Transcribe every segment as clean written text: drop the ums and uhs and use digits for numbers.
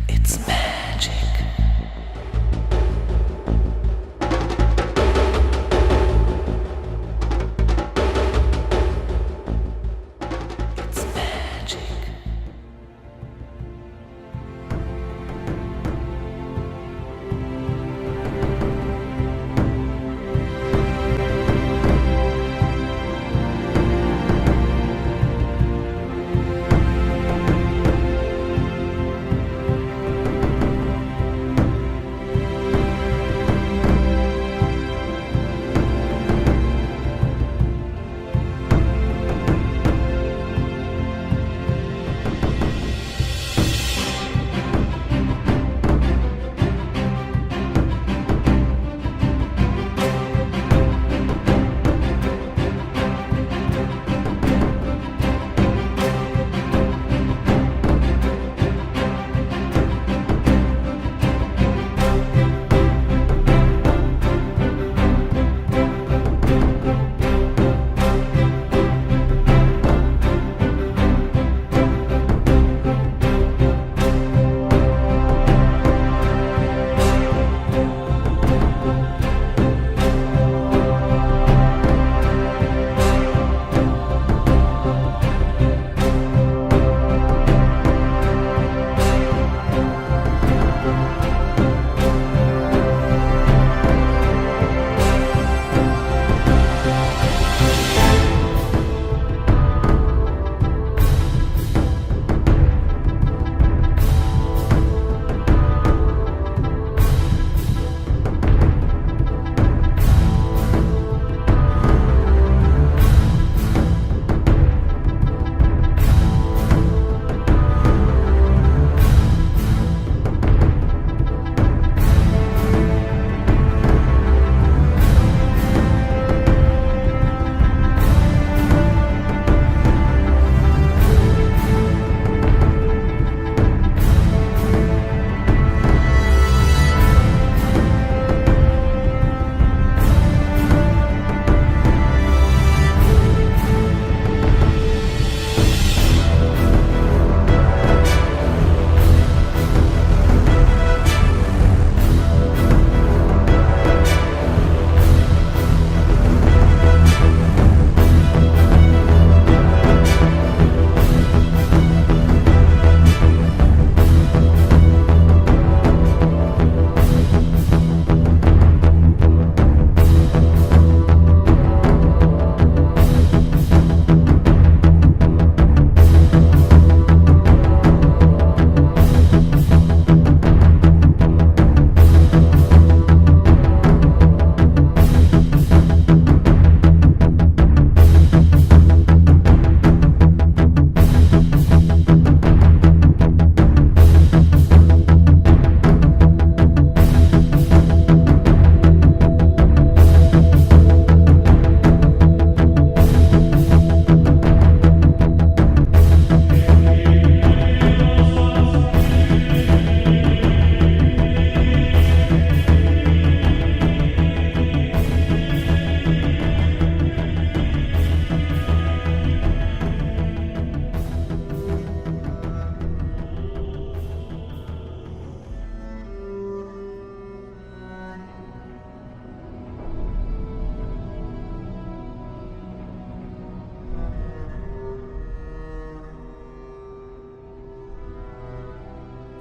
It's magic. It's magic.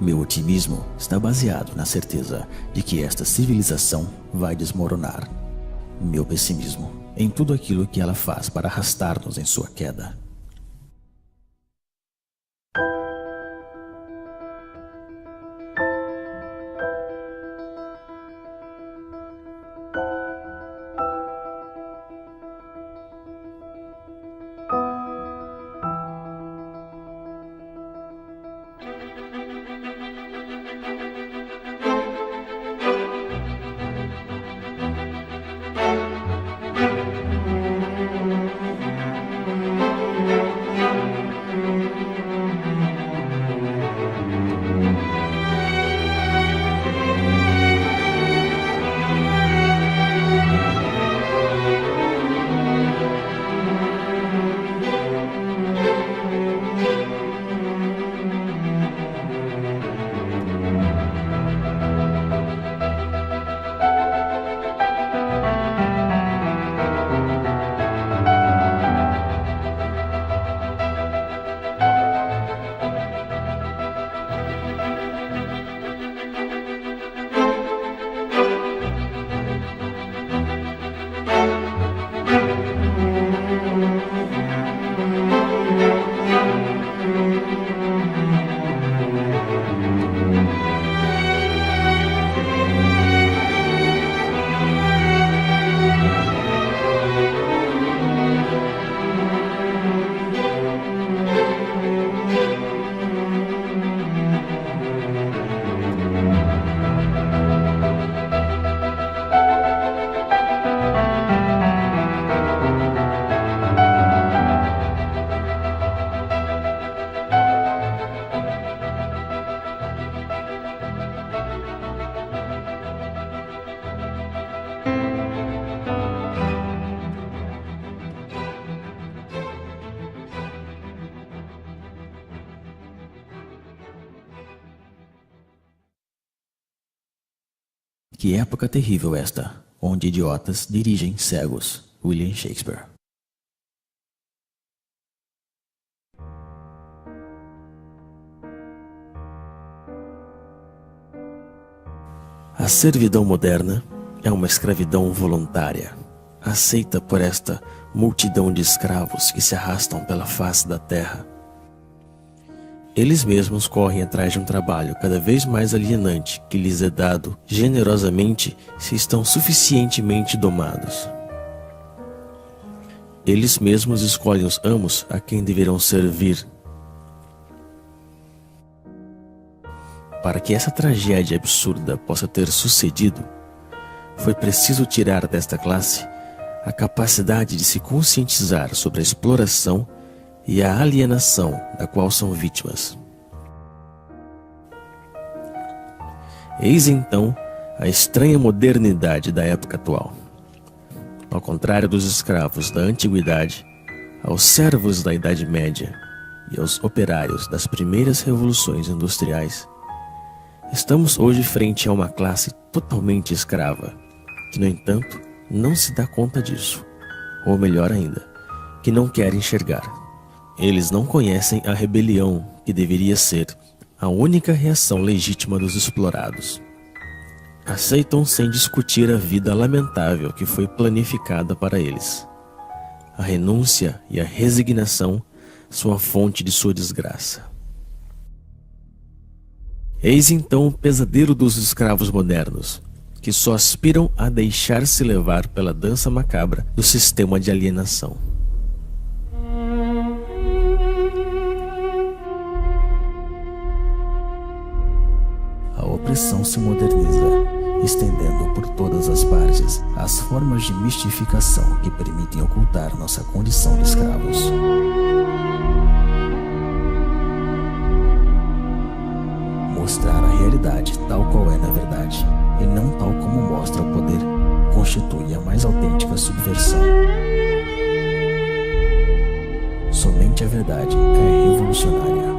Meu otimismo está baseado na certeza de que esta civilização vai desmoronar. Meu pessimismo em tudo aquilo que ela faz para arrastar-nos em sua queda. Que época terrível esta, onde idiotas dirigem cegos. William Shakespeare. A servidão moderna é uma escravidão voluntária, aceita por esta multidão de escravos que se arrastam pela face da terra. Eles mesmos correm atrás de um trabalho cada vez mais alienante que lhes é dado generosamente se estão suficientemente domados. Eles mesmos escolhem os amos a quem deverão servir. Para que essa tragédia absurda possa ter sucedido, foi preciso tirar desta classe a capacidade de se conscientizar sobre a exploração e a alienação da qual são vítimas. Eis então a estranha modernidade da época atual. Ao contrário dos escravos da antiguidade, aos servos da Idade Média e aos operários das primeiras revoluções industriais, estamos hoje frente a uma classe totalmente escrava, que, no entanto, não se dá conta disso, ou melhor ainda, que não quer enxergar. Eles não conhecem a rebelião que deveria ser a única reação legítima dos explorados. Aceitam sem discutir a vida lamentável que foi planificada para eles. A renúncia e a resignação são a fonte de sua desgraça. Eis então o pesadelo dos escravos modernos, que só aspiram a deixar-se levar pela dança macabra do sistema de alienação. A opressão se moderniza, estendendo por todas as partes as formas de mistificação que permitem ocultar nossa condição de escravos. Mostrar a realidade tal qual é na verdade, e não tal como mostra o poder, constitui a mais autêntica subversão. Somente a verdade é revolucionária.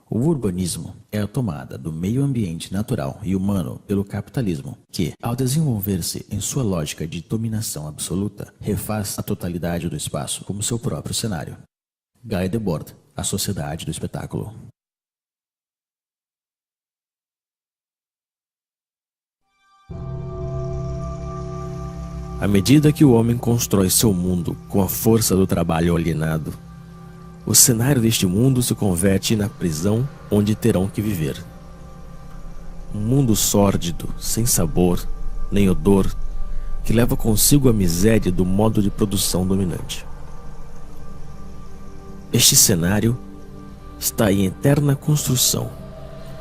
O urbanismo é a tomada do meio ambiente natural e humano pelo capitalismo, que, ao desenvolver-se em sua lógica de dominação absoluta, refaz a totalidade do espaço como seu próprio cenário. Guy Debord, A Sociedade do Espetáculo. À medida que o homem constrói seu mundo com a força do trabalho alienado, o cenário deste mundo se converte na prisão onde terão que viver. Um mundo sórdido, sem sabor, nem odor, que leva consigo a miséria do modo de produção dominante. Este cenário está em eterna construção.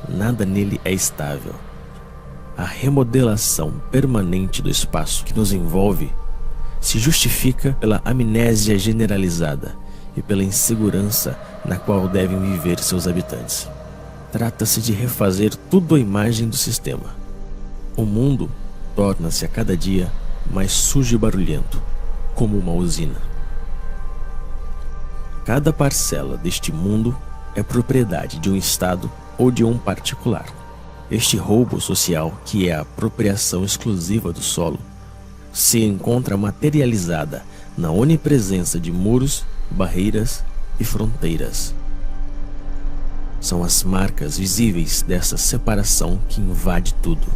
Nada nele é estável. A remodelação permanente do espaço que nos envolve se justifica pela amnésia generalizada e pela insegurança na qual devem viver seus habitantes. Trata-se de refazer tudo à imagem do sistema. O mundo torna-se a cada dia mais sujo e barulhento, como uma usina. Cada parcela deste mundo é propriedade de um Estado ou de um particular. Este roubo social, que é a apropriação exclusiva do solo, se encontra materializada na onipresença de muros, barreiras e fronteiras. São as marcas visíveis dessa separação que invade tudo.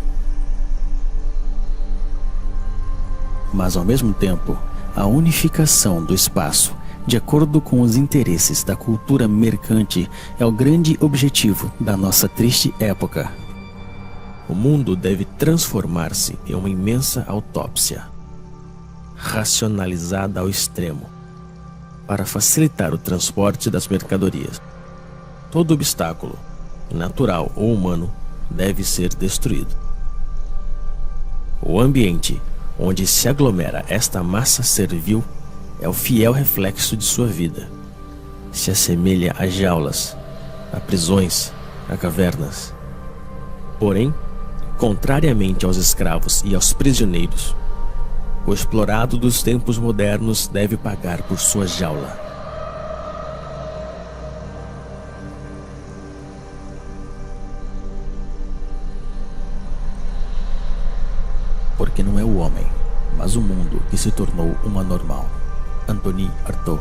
Mas ao mesmo tempo, a unificação do espaço, de acordo com os interesses da cultura mercante, é o grande objetivo da nossa triste época. O mundo deve transformar-se em uma imensa autópsia, racionalizada ao extremo, para facilitar o transporte das mercadorias. Todo obstáculo, natural ou humano, deve ser destruído. O ambiente onde se aglomera esta massa servil é o fiel reflexo de sua vida. Se assemelha a jaulas, a prisões, a cavernas. Porém, contrariamente aos escravos e aos prisioneiros, o explorado dos tempos modernos deve pagar por sua jaula. mas o mundo que se tornou uma normal. Anthony Artaud.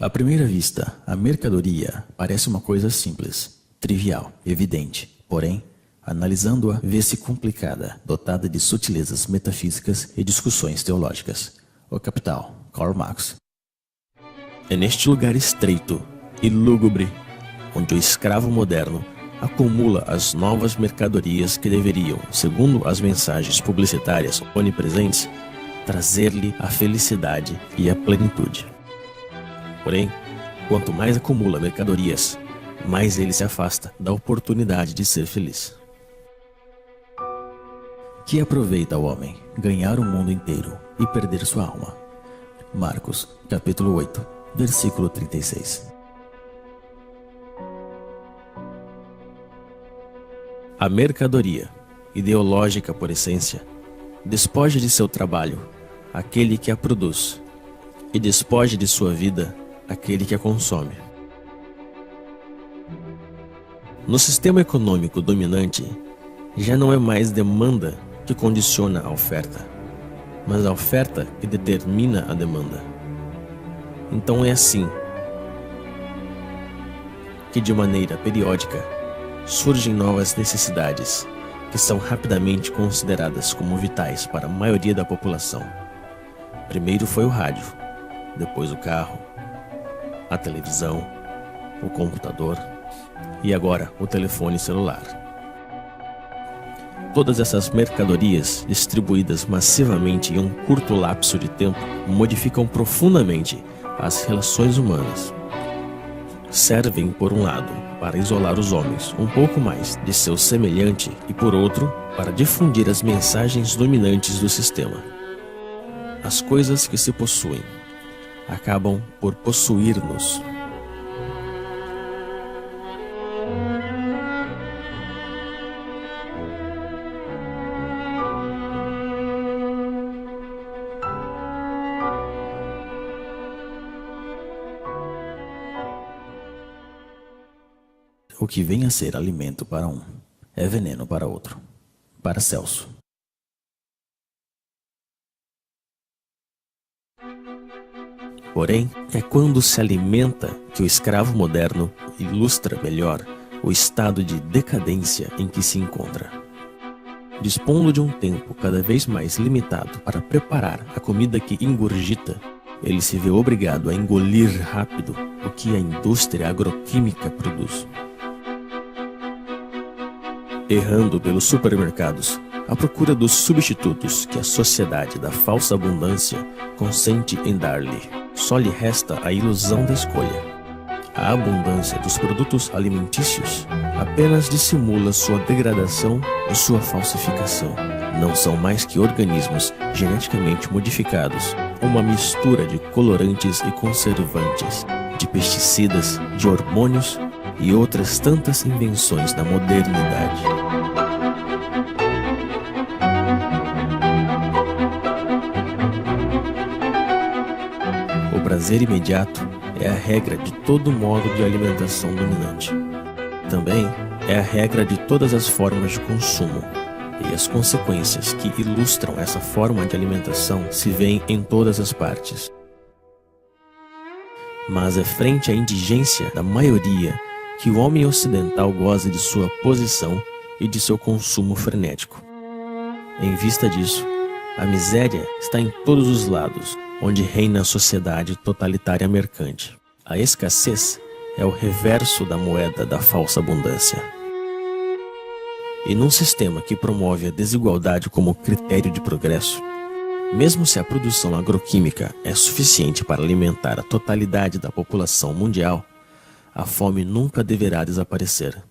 À primeira vista, a mercadoria parece uma coisa simples, trivial, evidente. Porém, analisando-a, vê-se complicada, dotada de sutilezas metafísicas e discussões teológicas. O Capital, Karl Marx. É neste lugar estreito e lúgubre, onde o escravo moderno acumula as novas mercadorias que deveriam, segundo as mensagens publicitárias onipresentes, trazer-lhe a felicidade e a plenitude. Porém, quanto mais acumula mercadorias, mais ele se afasta da oportunidade de ser feliz. Que aproveita o homem ganhar o mundo inteiro e perder sua alma? Marcos, capítulo 8, versículo 36. A mercadoria, ideológica por essência, despoja de seu trabalho aquele que a produz e despoja de sua vida aquele que a consome. No sistema econômico dominante, já não é mais demanda que condiciona a oferta, mas a oferta que determina a demanda. Então é assim que, de maneira periódica, surgem novas necessidades que são rapidamente consideradas como vitais para a maioria da população. Primeiro foi o rádio, depois o carro, a televisão, o computador e agora o telefone celular. Todas essas mercadorias, distribuídas massivamente em um curto lapso de tempo, modificam profundamente as relações humanas. Servem, por um lado, para isolar os homens um pouco mais de seu semelhante e, por outro, para difundir as mensagens dominantes do sistema. As coisas que se possuem acabam por possuir-nos. O que vem a ser alimento para um é veneno para outro. Paracelso. Porém, é quando se alimenta que o escravo moderno ilustra melhor o estado de decadência em que se encontra. Dispondo de um tempo cada vez mais limitado para preparar a comida que ingurgita, ele se vê obrigado a engolir rápido o que a indústria agroquímica produz. Errando pelos supermercados, à procura dos substitutos que a sociedade da falsa abundância consente em dar-lhe, só lhe resta a ilusão da escolha. A abundância dos produtos alimentícios apenas dissimula sua degradação e sua falsificação. Não são mais que organismos geneticamente modificados, uma mistura de colorantes e conservantes, de pesticidas, de hormônios e outras tantas invenções da modernidade. O prazer imediato é a regra de todo modo de alimentação dominante. Também é a regra de todas as formas de consumo, e as consequências que ilustram essa forma de alimentação se veem em todas as partes. Mas é frente à indigência da maioria que o homem ocidental goza de sua posição e de seu consumo frenético. Em vista disso, a miséria está em todos os lados, onde reina a sociedade totalitária mercante. A escassez é o reverso da moeda da falsa abundância. E num sistema que promove a desigualdade como critério de progresso, mesmo se a produção agroquímica é suficiente para alimentar a totalidade da população mundial, a fome nunca deverá desaparecer.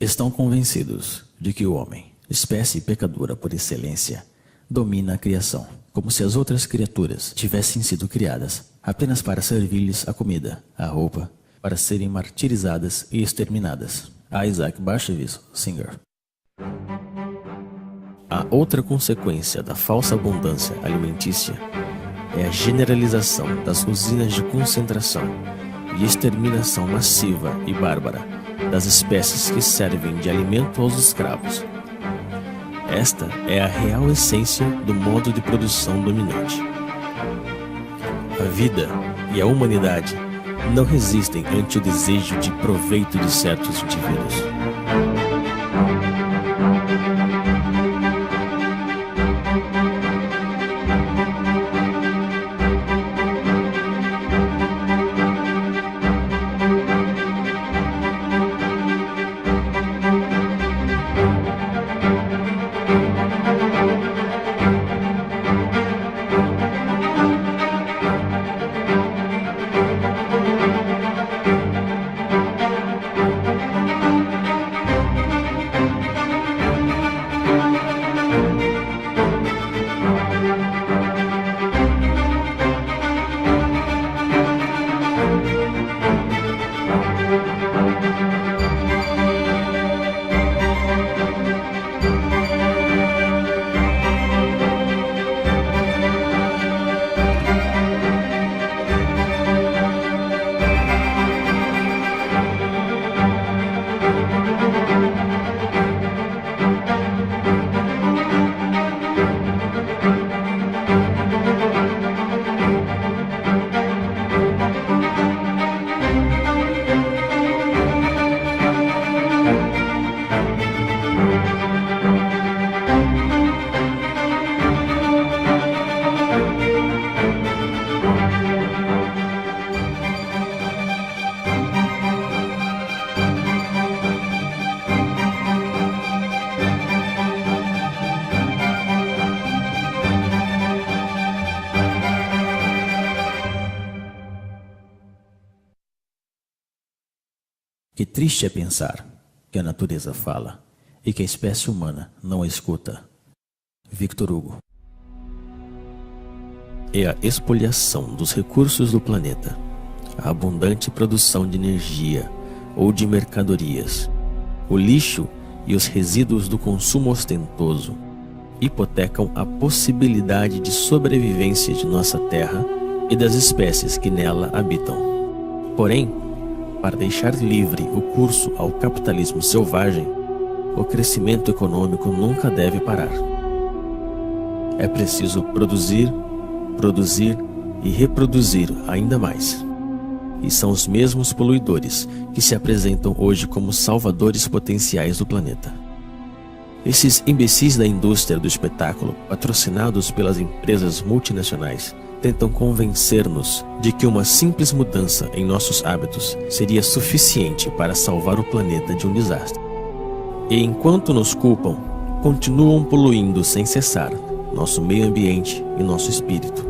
Estão convencidos de que o homem, espécie pecadora por excelência, domina a criação, como se as outras criaturas tivessem sido criadas apenas para servir-lhes a comida, a roupa, para serem martirizadas e exterminadas. Isaac Bashevis Singer. A outra consequência da falsa abundância alimentícia é a generalização das usinas de concentração e exterminação massiva e bárbara das espécies que servem de alimento aos escravos. Esta é a real essência do modo de produção dominante. A vida e a humanidade não resistem ante o desejo de proveito de certos indivíduos. Que triste é pensar que a natureza fala e que a espécie humana não a escuta. Victor Hugo. É a expoliação dos recursos do planeta, a abundante produção de energia ou de mercadorias, o lixo e os resíduos do consumo ostentoso hipotecam a possibilidade de sobrevivência de nossa Terra e das espécies que nela habitam. Porém, para deixar livre o curso ao capitalismo selvagem, o crescimento econômico nunca deve parar. É preciso produzir, produzir e reproduzir ainda mais. E são os mesmos poluidores que se apresentam hoje como salvadores potenciais do planeta. Esses imbecis da indústria do espetáculo, patrocinados pelas empresas multinacionais, tentam convencer-nos de que uma simples mudança em nossos hábitos seria suficiente para salvar o planeta de um desastre. E enquanto nos culpam, continuam poluindo sem cessar nosso meio ambiente e nosso espírito.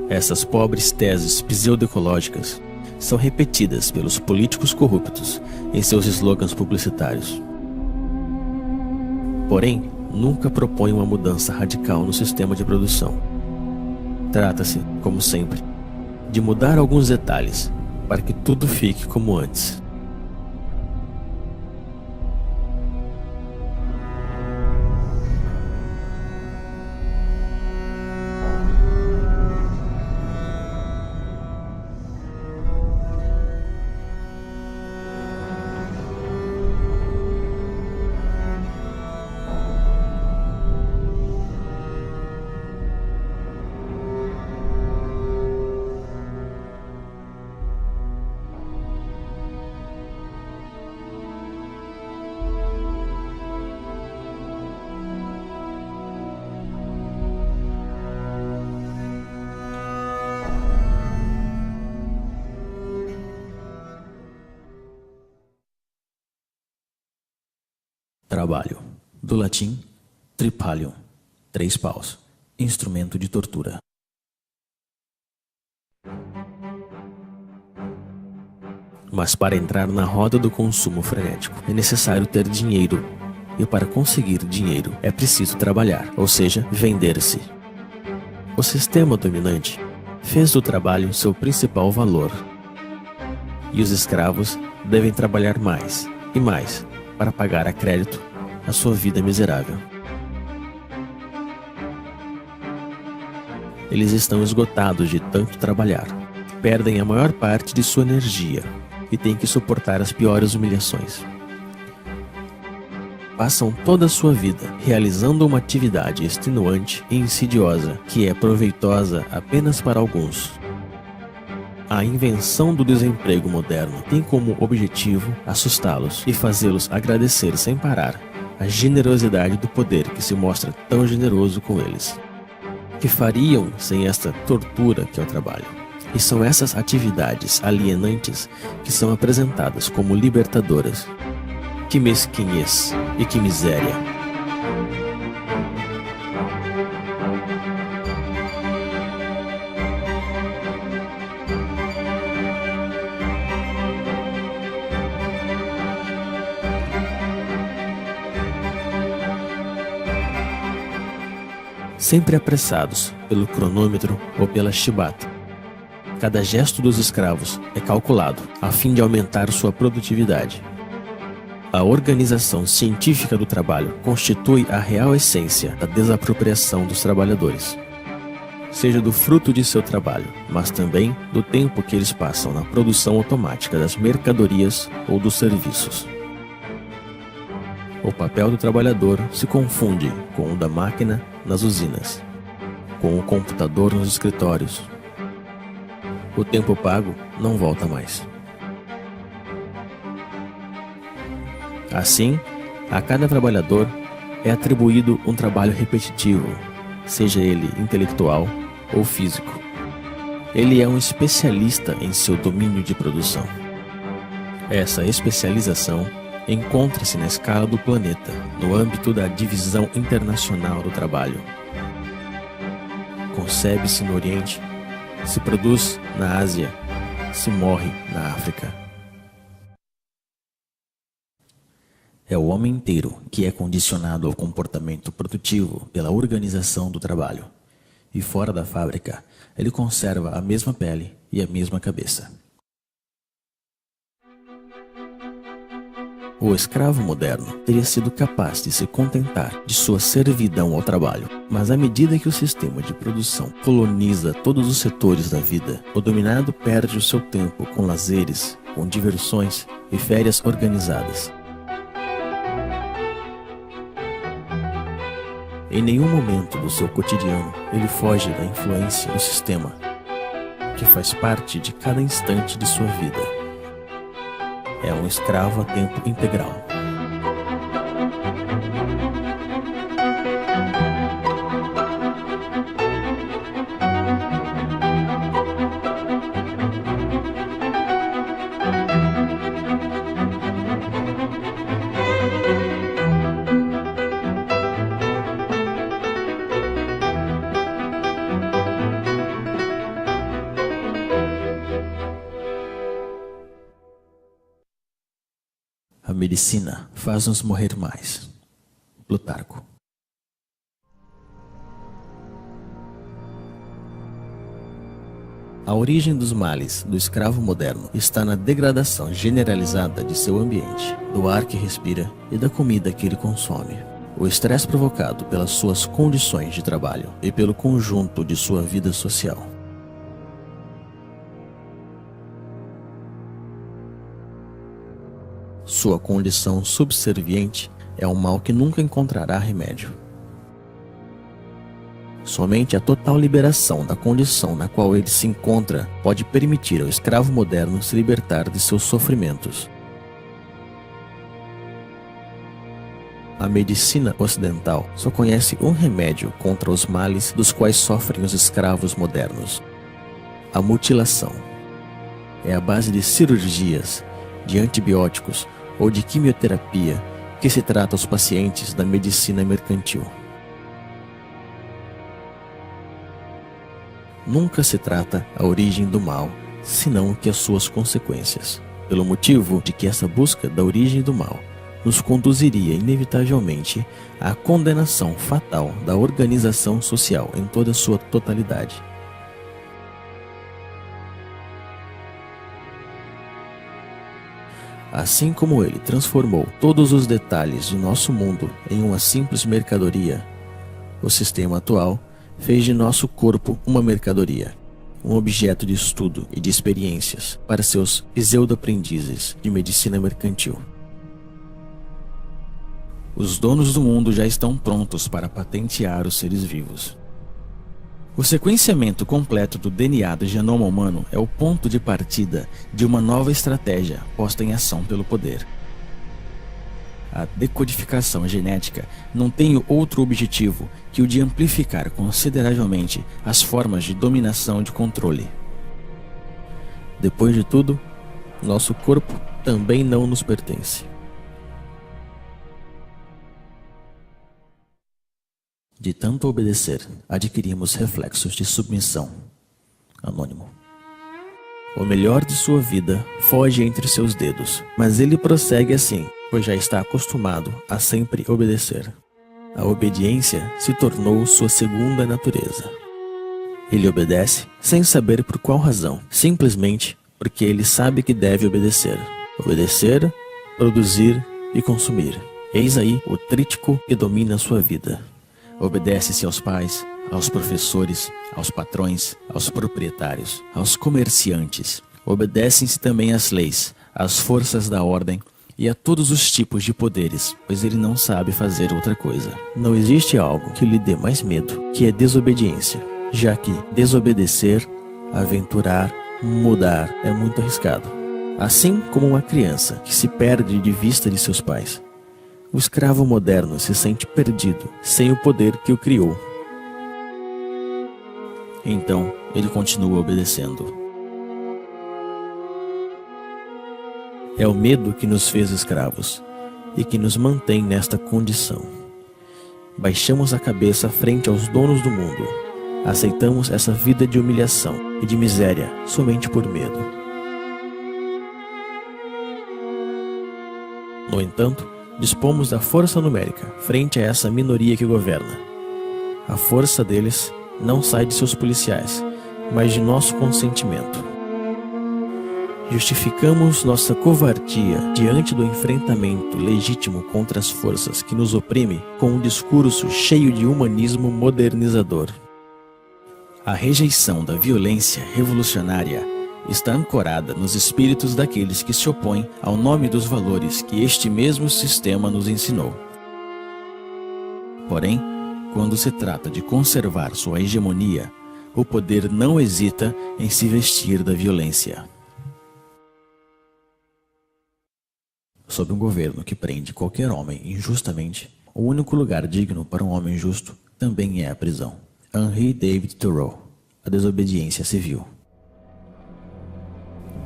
Essas pobres teses pseudoecológicas são repetidas pelos políticos corruptos em seus slogans publicitários. Porém, nunca propõem uma mudança radical no sistema de produção. Trata-se, como sempre, de mudar alguns detalhes para que tudo fique como antes. Trabalho. Do latim, tripalium, 3 paus, instrumento de tortura. Mas para entrar na roda do consumo frenético, é necessário ter dinheiro. E para conseguir dinheiro, é preciso trabalhar, ou seja, vender-se. O sistema dominante fez do trabalho seu principal valor. E os escravos devem trabalhar mais e mais para pagar a crédito a sua vida miserável. Eles estão esgotados de tanto trabalhar, perdem a maior parte de sua energia e têm que suportar as piores humilhações. Passam toda a sua vida realizando uma atividade extenuante e insidiosa que é proveitosa apenas para alguns. A invenção do desemprego moderno tem como objetivo assustá-los e fazê-los agradecer sem parar a generosidade do poder que se mostra tão generoso com eles. Que fariam sem esta tortura que é o trabalho? E são essas atividades alienantes que são apresentadas como libertadoras. Que mesquinhez e que miséria! Sempre apressados pelo cronômetro ou pela chibata. Cada gesto dos escravos é calculado a fim de aumentar sua produtividade. A organização científica do trabalho constitui a real essência da desapropriação dos trabalhadores, seja do fruto de seu trabalho, mas também do tempo que eles passam na produção automática das mercadorias ou dos serviços. O papel do trabalhador se confunde com o da máquina nas usinas, com o computador nos escritórios. O tempo pago não volta mais. Assim, a cada trabalhador é atribuído um trabalho repetitivo, seja ele intelectual ou físico. Ele é um especialista em seu domínio de produção. Essa especialização encontra-se na escala do planeta, no âmbito da Divisão Internacional do Trabalho. Concebe-se no Oriente, se produz na Ásia, se morre na África. É o homem inteiro que é condicionado ao comportamento produtivo pela organização do trabalho. E fora da fábrica, ele conserva a mesma pele e a mesma cabeça. O escravo moderno teria sido capaz de se contentar de sua servidão ao trabalho, mas à medida que o sistema de produção coloniza todos os setores da vida, o dominado perde o seu tempo com lazeres, com diversões e férias organizadas. Em nenhum momento do seu cotidiano ele foge da influência do sistema, que faz parte de cada instante de sua vida. É um escravo a tempo integral. A medicina faz-nos morrer mais. Plutarco. A origem dos males do escravo moderno está na degradação generalizada de seu ambiente, do ar que respira e da comida que ele consome. O estresse provocado pelas suas condições de trabalho e pelo conjunto de sua vida social. Sua condição subserviente é um mal que nunca encontrará remédio. Somente a total liberação da condição na qual ele se encontra pode permitir ao escravo moderno se libertar de seus sofrimentos. A medicina ocidental só conhece um remédio contra os males dos quais sofrem os escravos modernos: a mutilação. É a base de cirurgias, de antibióticos ou de quimioterapia que se trata aos pacientes da medicina mercantil. Nunca se trata a origem do mal, senão que as suas consequências. pelo motivo de que essa busca da origem do mal nos conduziria inevitavelmente à condenação fatal da organização social em toda a sua totalidade. Assim como ele transformou todos os detalhes de nosso mundo em uma simples mercadoria, o sistema atual fez de nosso corpo uma mercadoria, um objeto de estudo e de experiências para seus pseudo-aprendizes de medicina mercantil. Os donos do mundo já estão prontos para patentear os seres vivos. O sequenciamento completo do DNA do genoma humano é o ponto de partida de uma nova estratégia posta em ação pelo poder. A decodificação genética não tem outro objetivo que o de amplificar consideravelmente as formas de dominação e de controle. Depois de tudo, nosso corpo também não nos pertence. De tanto obedecer, adquirimos reflexos de submissão. Anônimo. O melhor de sua vida foge entre seus dedos, mas ele prossegue assim, pois já está acostumado a sempre obedecer. A obediência se tornou sua segunda natureza. Ele obedece sem saber por qual razão, simplesmente porque ele sabe que deve obedecer. Obedecer, produzir e consumir. Eis aí o trítico que domina sua vida. Obedece-se aos pais, aos professores, aos patrões, aos proprietários, aos comerciantes. Obedecem-se também às leis, às forças da ordem e a todos os tipos de poderes, pois ele não sabe fazer outra coisa. Não existe algo que lhe dê mais medo que a desobediência, já que desobedecer, aventurar, mudar é muito arriscado. Assim como uma criança que se perde de vista de seus pais. O escravo moderno se sente perdido, sem o poder que o criou. Então, ele continua obedecendo. É o medo que nos fez escravos e que nos mantém nesta condição. Baixamos a cabeça frente aos donos do mundo. Aceitamos essa vida de humilhação e de miséria somente por medo. No entanto, dispomos da força numérica frente a essa minoria que governa. A força deles não sai de seus policiais, mas de nosso consentimento. Justificamos nossa covardia diante do enfrentamento legítimo contra as forças que nos oprimem com um discurso cheio de humanismo modernizador. A rejeição da violência revolucionária está ancorada nos espíritos daqueles que se opõem ao nome dos valores que este mesmo sistema nos ensinou. Porém, quando se trata de conservar sua hegemonia, o poder não hesita em se vestir da violência. Sob um governo que prende qualquer homem injustamente, o único lugar digno para um homem justo também é a prisão. Henry David Thoreau, A Desobediência Civil.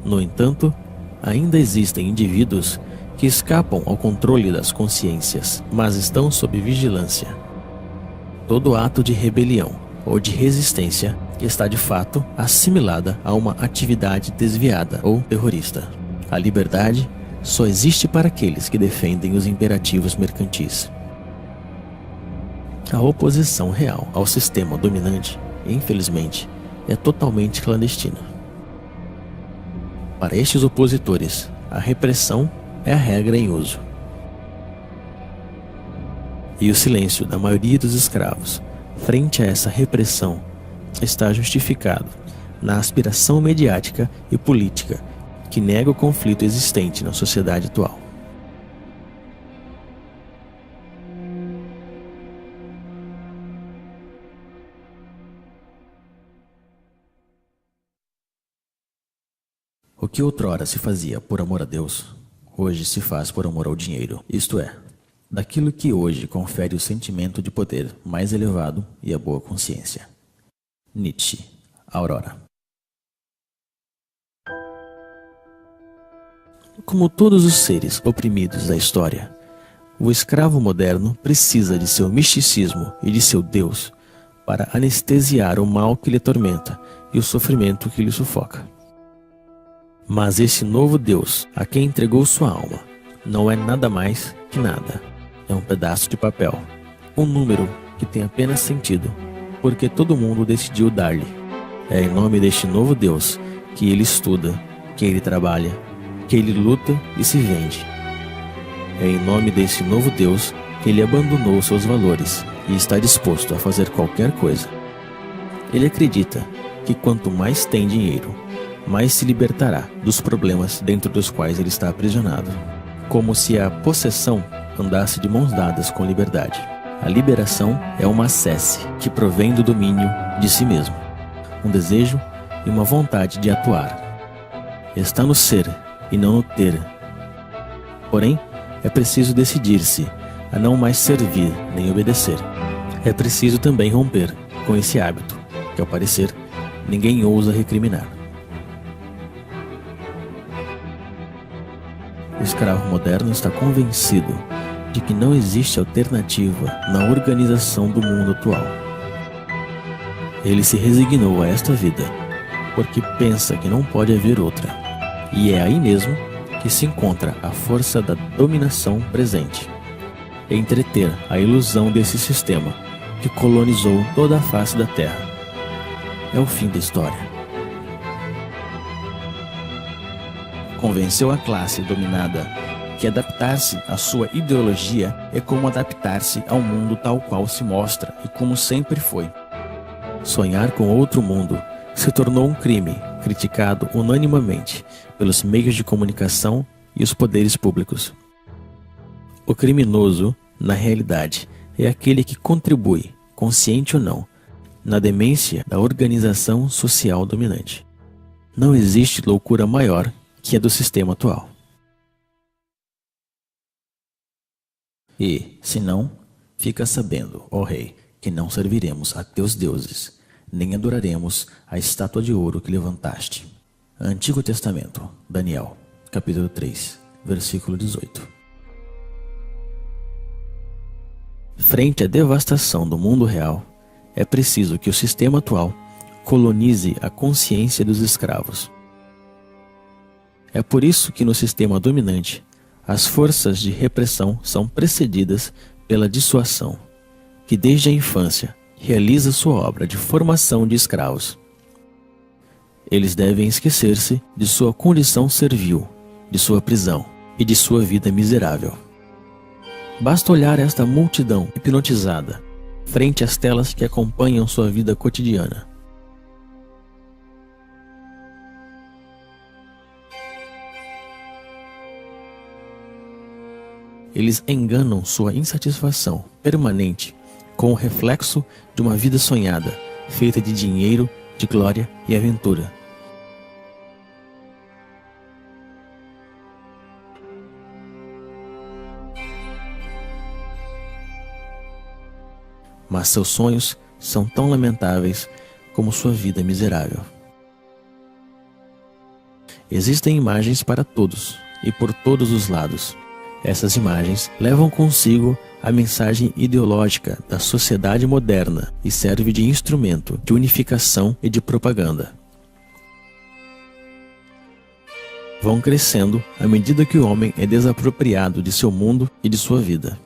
No entanto, ainda existem indivíduos que escapam ao controle das consciências, mas estão sob vigilância. Todo ato de rebelião ou de resistência está de fato assimilada a uma atividade desviada ou terrorista. A liberdade só existe para aqueles que defendem os imperativos mercantis. A oposição real ao sistema dominante, infelizmente, é totalmente clandestina. Para estes opositores, a repressão é a regra em uso. E o silêncio da maioria dos escravos frente a essa repressão está justificado na aspiração mediática e política que nega o conflito existente na sociedade atual. O que outrora se fazia por amor a Deus, hoje se faz por amor ao dinheiro, isto é, daquilo que hoje confere o sentimento de poder mais elevado e a boa consciência. Nietzsche, Aurora. Como todos os seres oprimidos da história, o escravo moderno precisa de seu misticismo e de seu Deus para anestesiar o mal que lhe atormenta e o sofrimento que lhe sufoca. Mas esse novo Deus, a quem entregou sua alma, não é nada mais que nada. É um pedaço de papel, um número que tem apenas sentido, porque todo mundo decidiu dar-lhe. É em nome deste novo Deus que ele estuda, que ele trabalha, que ele luta e se vende. É em nome desse novo Deus que ele abandonou seus valores e está disposto a fazer qualquer coisa. Ele acredita que quanto mais tem dinheiro, mais se libertará dos problemas dentro dos quais ele está aprisionado. Como se a possessão andasse de mãos dadas com liberdade. A liberação é uma sesse que provém do domínio de si mesmo, um desejo e uma vontade de atuar. Está no ser e não no ter. Porém, é preciso decidir-se a não mais servir nem obedecer. É preciso também romper com esse hábito, que ao parecer ninguém ousa recriminar. O escravo moderno está convencido de que não existe alternativa na organização do mundo atual. Ele se resignou a esta vida porque pensa que não pode haver outra, e é aí mesmo que se encontra a força da dominação presente. Entreter a ilusão desse sistema que colonizou toda a face da Terra. É o fim da história. Convenceu a classe dominada que adaptar-se à sua ideologia é como adaptar-se ao mundo tal qual se mostra e como sempre foi. Sonhar com outro mundo se tornou um crime, criticado unanimemente pelos meios de comunicação e os poderes públicos. O criminoso, na realidade, é aquele que contribui, consciente ou não, na demência da organização social dominante. Não existe loucura maior que a do sistema atual. E, se não, fica sabendo, ó rei, que não serviremos a teus deuses, nem adoraremos a estátua de ouro que levantaste. Antigo Testamento, Daniel, capítulo 3, versículo 18. Frente à devastação do mundo real, é preciso que o sistema atual colonize a consciência dos escravos. É por isso que no sistema dominante, as forças de repressão são precedidas pela dissuasão, que desde a infância realiza sua obra de formação de escravos. Eles devem esquecer-se de sua condição servil, de sua prisão e de sua vida miserável. Basta olhar esta multidão hipnotizada frente às telas que acompanham sua vida cotidiana. Eles enganam sua insatisfação permanente com o reflexo de uma vida sonhada, feita de dinheiro, de glória e aventura. Mas seus sonhos são tão lamentáveis como sua vida miserável. Existem imagens para todos e por todos os lados. Essas imagens levam consigo a mensagem ideológica da sociedade moderna e serve de instrumento de unificação e de propaganda. Vão crescendo à medida que o homem é desapropriado de seu mundo e de sua vida.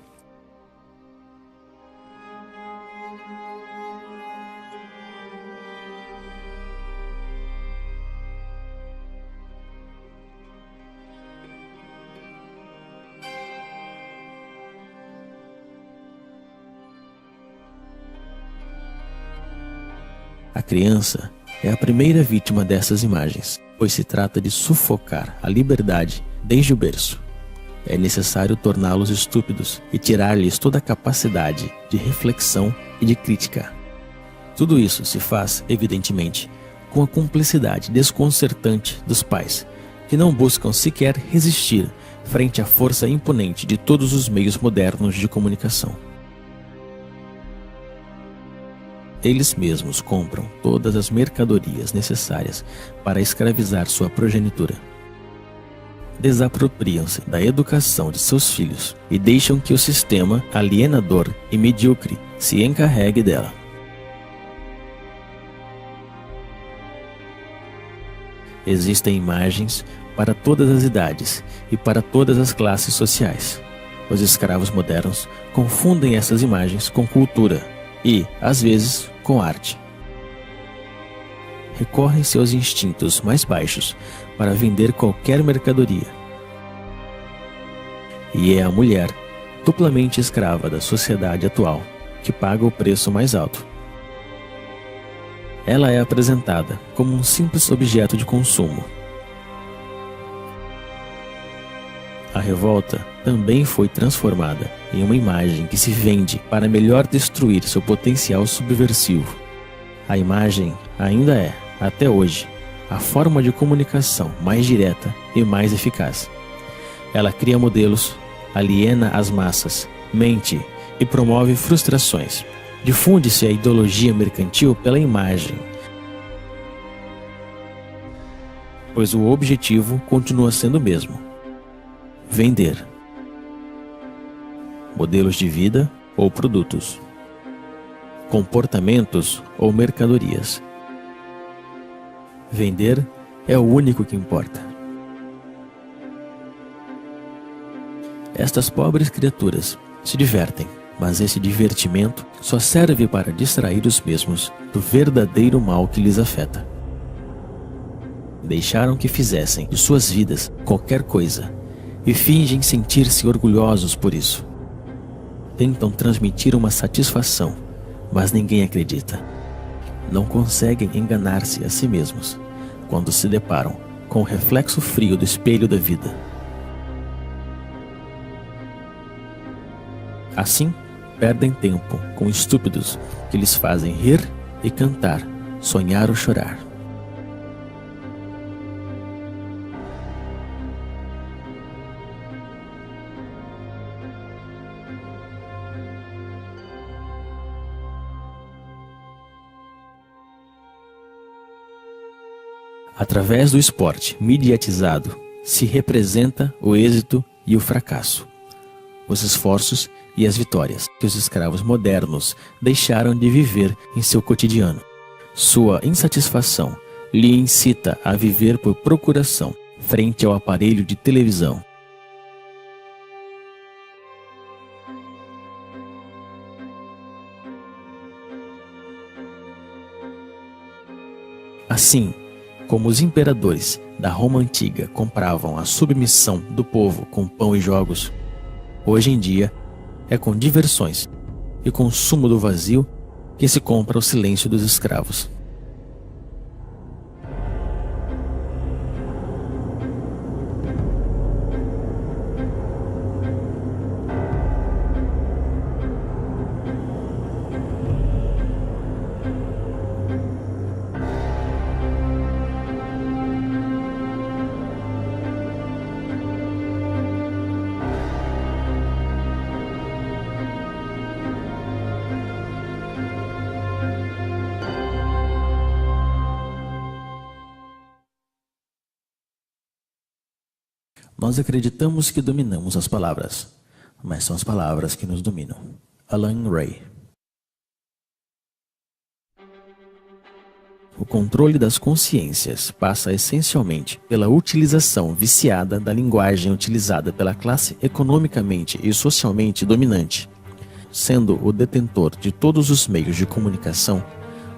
A criança é a primeira vítima dessas imagens, pois se trata de sufocar a liberdade desde o berço. É necessário torná-los estúpidos e tirar-lhes toda a capacidade de reflexão e de crítica. Tudo isso se faz, evidentemente, com a cumplicidade desconcertante dos pais, que não buscam sequer resistir frente à força imponente de todos os meios modernos de comunicação. Eles mesmos compram todas as mercadorias necessárias para escravizar sua progenitura. Desapropriam-se da educação de seus filhos e deixam que o sistema alienador e medíocre se encarregue dela. Existem imagens para todas as idades e para todas as classes sociais. Os escravos modernos confundem essas imagens com cultura e, às vezes, com arte. Recorrem seus instintos mais baixos para vender qualquer mercadoria. E é a mulher, duplamente escrava da sociedade atual, que paga o preço mais alto. Ela é apresentada como um simples objeto de consumo. A revolta também foi transformada em uma imagem que se vende para melhor destruir seu potencial subversivo. A imagem ainda é, até hoje, a forma de comunicação mais direta e mais eficaz. Ela cria modelos, aliena as massas, mente e promove frustrações. Difunde-se a ideologia mercantil pela imagem, pois o objetivo continua sendo o mesmo: vender. Modelos de vida ou produtos, comportamentos ou mercadorias. Vender é o único que importa. Estas pobres criaturas se divertem, mas esse divertimento só serve para distrair os mesmos do verdadeiro mal que lhes afeta. Deixaram que fizessem de suas vidas qualquer coisa e fingem sentir-se orgulhosos por isso. Tentam transmitir uma satisfação, mas ninguém acredita. Não conseguem enganar-se a si mesmos quando se deparam com o reflexo frio do espelho da vida. Assim, perdem tempo com estúpidos que lhes fazem rir e cantar, sonhar ou chorar. Através do esporte mediatizado, se representa o êxito e o fracasso, os esforços e as vitórias que os escravos modernos deixaram de viver em seu cotidiano. Sua insatisfação lhe incita a viver por procuração frente ao aparelho de televisão. Assim, como os imperadores da Roma antiga compravam a submissão do povo com pão e jogos, hoje em dia é com diversões e consumo do vazio que se compra o silêncio dos escravos. Nós acreditamos que dominamos as palavras, mas são as palavras que nos dominam. Alan Ray. O controle das consciências passa essencialmente pela utilização viciada da linguagem utilizada pela classe economicamente e socialmente dominante. Sendo o detentor de todos os meios de comunicação,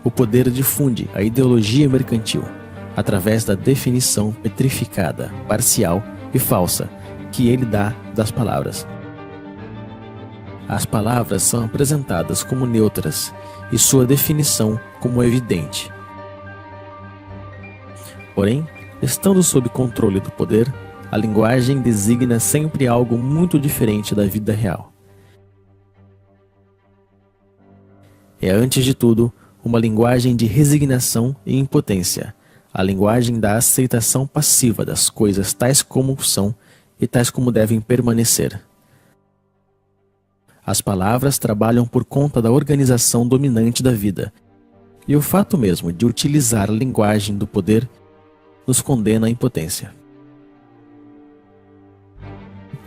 o poder difunde a ideologia mercantil, através da definição petrificada, parcial e falsa que ele dá das palavras. As palavras são apresentadas como neutras e sua definição como evidente. Porém, estando sob controle do poder, a linguagem designa sempre algo muito diferente da vida real. É, antes de tudo, uma linguagem de resignação e impotência, a linguagem da aceitação passiva das coisas tais como são e tais como devem permanecer. As palavras trabalham por conta da organização dominante da vida, e o fato mesmo de utilizar a linguagem do poder nos condena à impotência.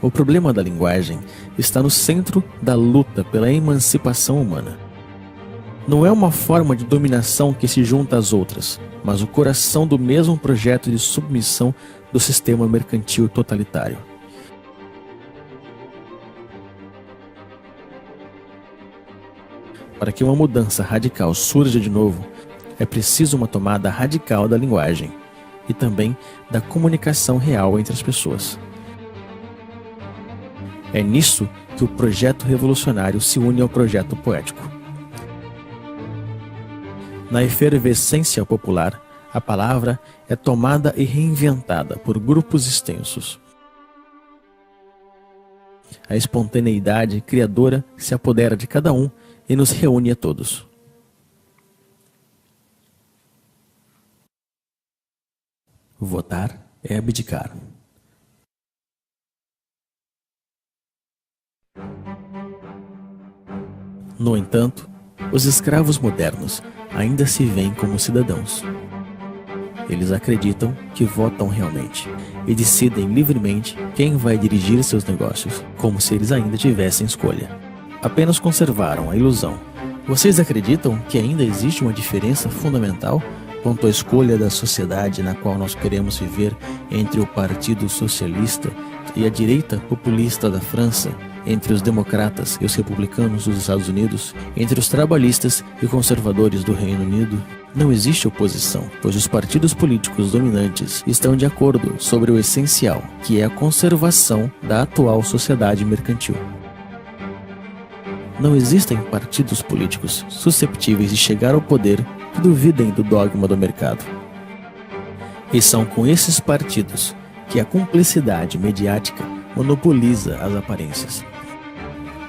O problema da linguagem está no centro da luta pela emancipação humana. Não é uma forma de dominação que se junta às outras, mas o coração do mesmo projeto de submissão do sistema mercantil totalitário. Para que uma mudança radical surja de novo, é preciso uma tomada radical da linguagem e também da comunicação real entre as pessoas. É nisso que o projeto revolucionário se une ao projeto poético. Na efervescência popular, a palavra é tomada e reinventada por grupos extensos. A espontaneidade criadora se apodera de cada um e nos reúne a todos. Votar é abdicar. No entanto, os escravos modernos ainda se veem como cidadãos. Eles acreditam que votam realmente e decidem livremente quem vai dirigir seus negócios, como se eles ainda tivessem escolha. Apenas conservaram a ilusão. Vocês acreditam que ainda existe uma diferença fundamental quanto à escolha da sociedade na qual nós queremos viver entre o Partido Socialista e a direita populista da França, entre os democratas e os republicanos dos Estados Unidos, entre os trabalhistas e conservadores do Reino Unido? Não existe oposição, pois os partidos políticos dominantes estão de acordo sobre o essencial, que é a conservação da atual sociedade mercantil. Não existem partidos políticos susceptíveis de chegar ao poder que duvidem do dogma do mercado. E são com esses partidos que a cumplicidade mediática monopoliza as aparências.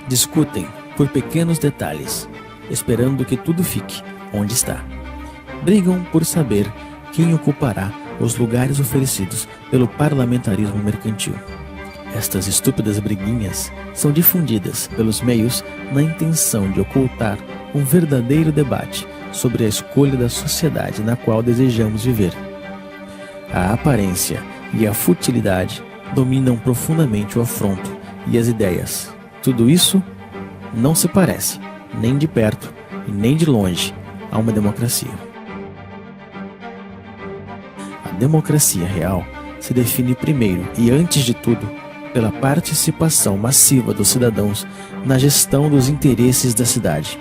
Discutem por pequenos detalhes, esperando que tudo fique onde está. Brigam por saber quem ocupará os lugares oferecidos pelo parlamentarismo mercantil. Estas estúpidas briguinhas são difundidas pelos meios na intenção de ocultar um verdadeiro debate sobre a escolha da sociedade na qual desejamos viver. A aparência e a futilidade dominam profundamente o afronto e as ideias. Tudo isso não se parece, nem de perto e nem de longe, a uma democracia. A democracia real se define primeiro e antes de tudo pela participação massiva dos cidadãos na gestão dos interesses da cidade.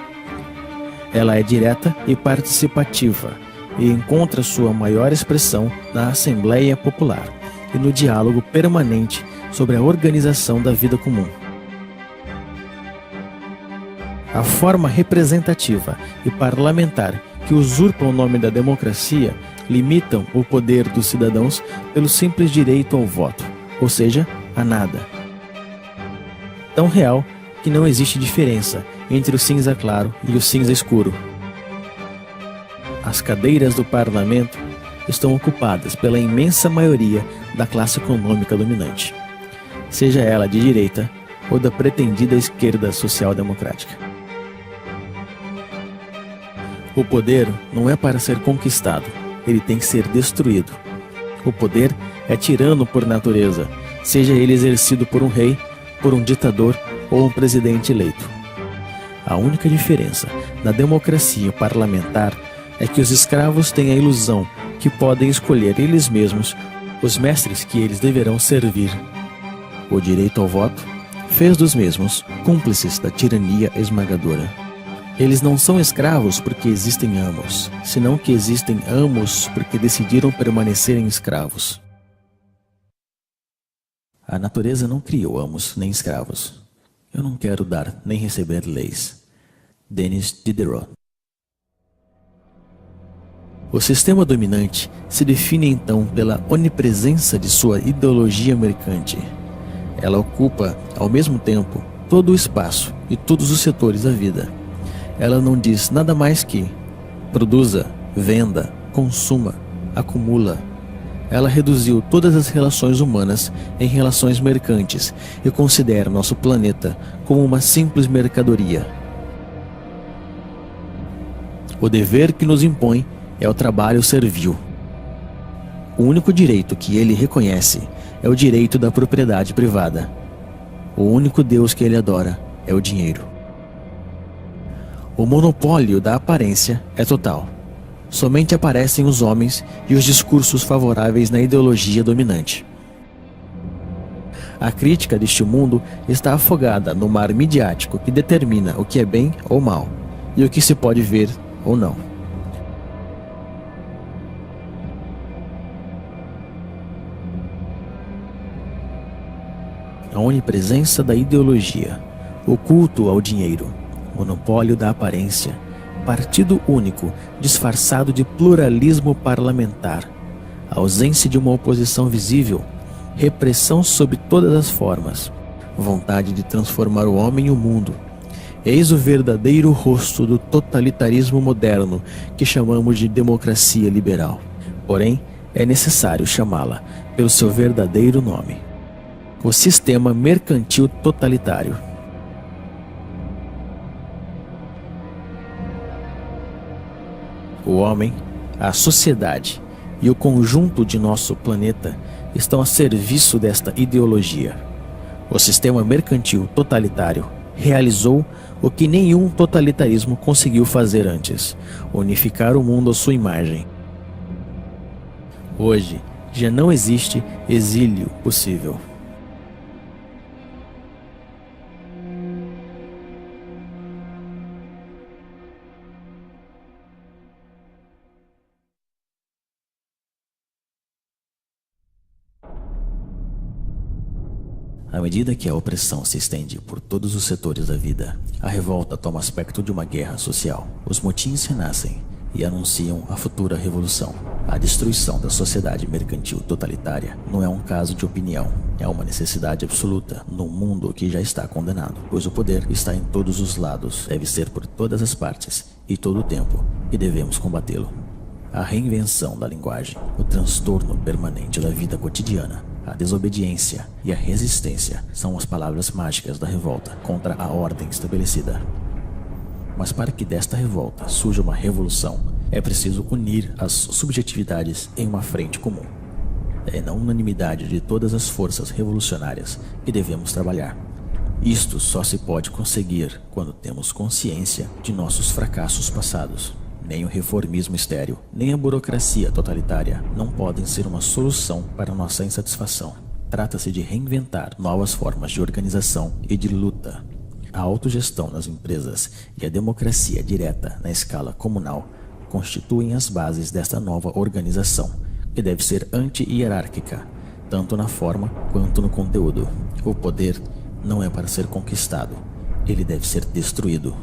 Ela é direta e participativa e encontra sua maior expressão na Assembleia Popular e no diálogo permanente sobre a organização da vida comum. A forma representativa e parlamentar que usurpam o nome da democracia limitam o poder dos cidadãos pelo simples direito ao voto, ou seja, a nada. Tão real que não existe diferença entre o cinza claro e o cinza escuro. As cadeiras do parlamento estão ocupadas pela imensa maioria da classe econômica dominante, seja ela de direita ou da pretendida esquerda social-democrática. O poder não é para ser conquistado, ele tem que ser destruído. O poder é tirano por natureza, seja ele exercido por um rei, por um ditador ou um presidente eleito. A única diferença na democracia parlamentar é que os escravos têm a ilusão que podem escolher eles mesmos os mestres que eles deverão servir. O direito ao voto fez dos mesmos cúmplices da tirania esmagadora. Eles não são escravos porque existem amos, senão que existem amos porque decidiram permanecerem escravos. A natureza não criou amos nem escravos. Eu não quero dar nem receber leis. Denis Diderot. O sistema dominante se define então pela onipresença de sua ideologia mercante. Ela ocupa, ao mesmo tempo, todo o espaço e todos os setores da vida. Ela não diz nada mais que produza, venda, consuma, acumula. Ela reduziu todas as relações humanas em relações mercantes e considera nosso planeta como uma simples mercadoria. O dever que nos impõe é o trabalho servil. O único direito que ele reconhece é o direito da propriedade privada. O único Deus que ele adora é o dinheiro. O monopólio da aparência é total. Somente aparecem os homens e os discursos favoráveis na ideologia dominante. A crítica deste mundo está afogada no mar midiático que determina o que é bem ou mal, e o que se pode ver ou não. A onipresença da ideologia, o culto ao dinheiro, monopólio da aparência, partido único disfarçado de pluralismo parlamentar, ausência de uma oposição visível, repressão sob todas as formas, vontade de transformar o homem e o mundo. Eis o verdadeiro rosto do totalitarismo moderno que chamamos de democracia liberal. Porém, é necessário chamá-la pelo seu verdadeiro nome: o sistema mercantil totalitário. O homem, a sociedade e o conjunto de nosso planeta estão a serviço desta ideologia. O sistema mercantil totalitário realizou o que nenhum totalitarismo conseguiu fazer antes: unificar o mundo à sua imagem. Hoje, já não existe exílio possível. À medida que a opressão se estende por todos os setores da vida, a revolta toma aspecto de uma guerra social. Os motins renascem e anunciam a futura revolução. A destruição da sociedade mercantil totalitária não é um caso de opinião, é uma necessidade absoluta num mundo que já está condenado, pois o poder está em todos os lados, deve ser por todas as partes e todo o tempo, e devemos combatê-lo. A reinvenção da linguagem, o transtorno permanente da vida cotidiana, a desobediência e a resistência são as palavras mágicas da revolta contra a ordem estabelecida. Mas para que desta revolta surja uma revolução, é preciso unir as subjetividades em uma frente comum. É na unanimidade de todas as forças revolucionárias que devemos trabalhar. Isto só se pode conseguir quando temos consciência de nossos fracassos passados. Nem o reformismo estéril, nem a burocracia totalitária não podem ser uma solução para nossa insatisfação. Trata-se de reinventar novas formas de organização e de luta. A autogestão nas empresas e a democracia direta na escala comunal constituem as bases desta nova organização, que deve ser anti-hierárquica, tanto na forma quanto no conteúdo. O poder não é para ser conquistado, ele deve ser destruído.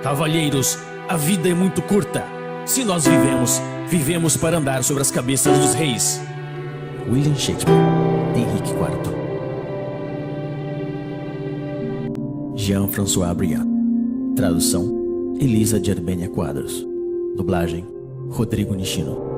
Cavalheiros, a vida é muito curta. Se nós vivemos, vivemos para andar sobre as cabeças dos reis. William Shakespeare, Henrique IV. Jean-François Briand. Tradução: Elisa de Arbênia Quadros. Dublagem: Rodrigo Nishino.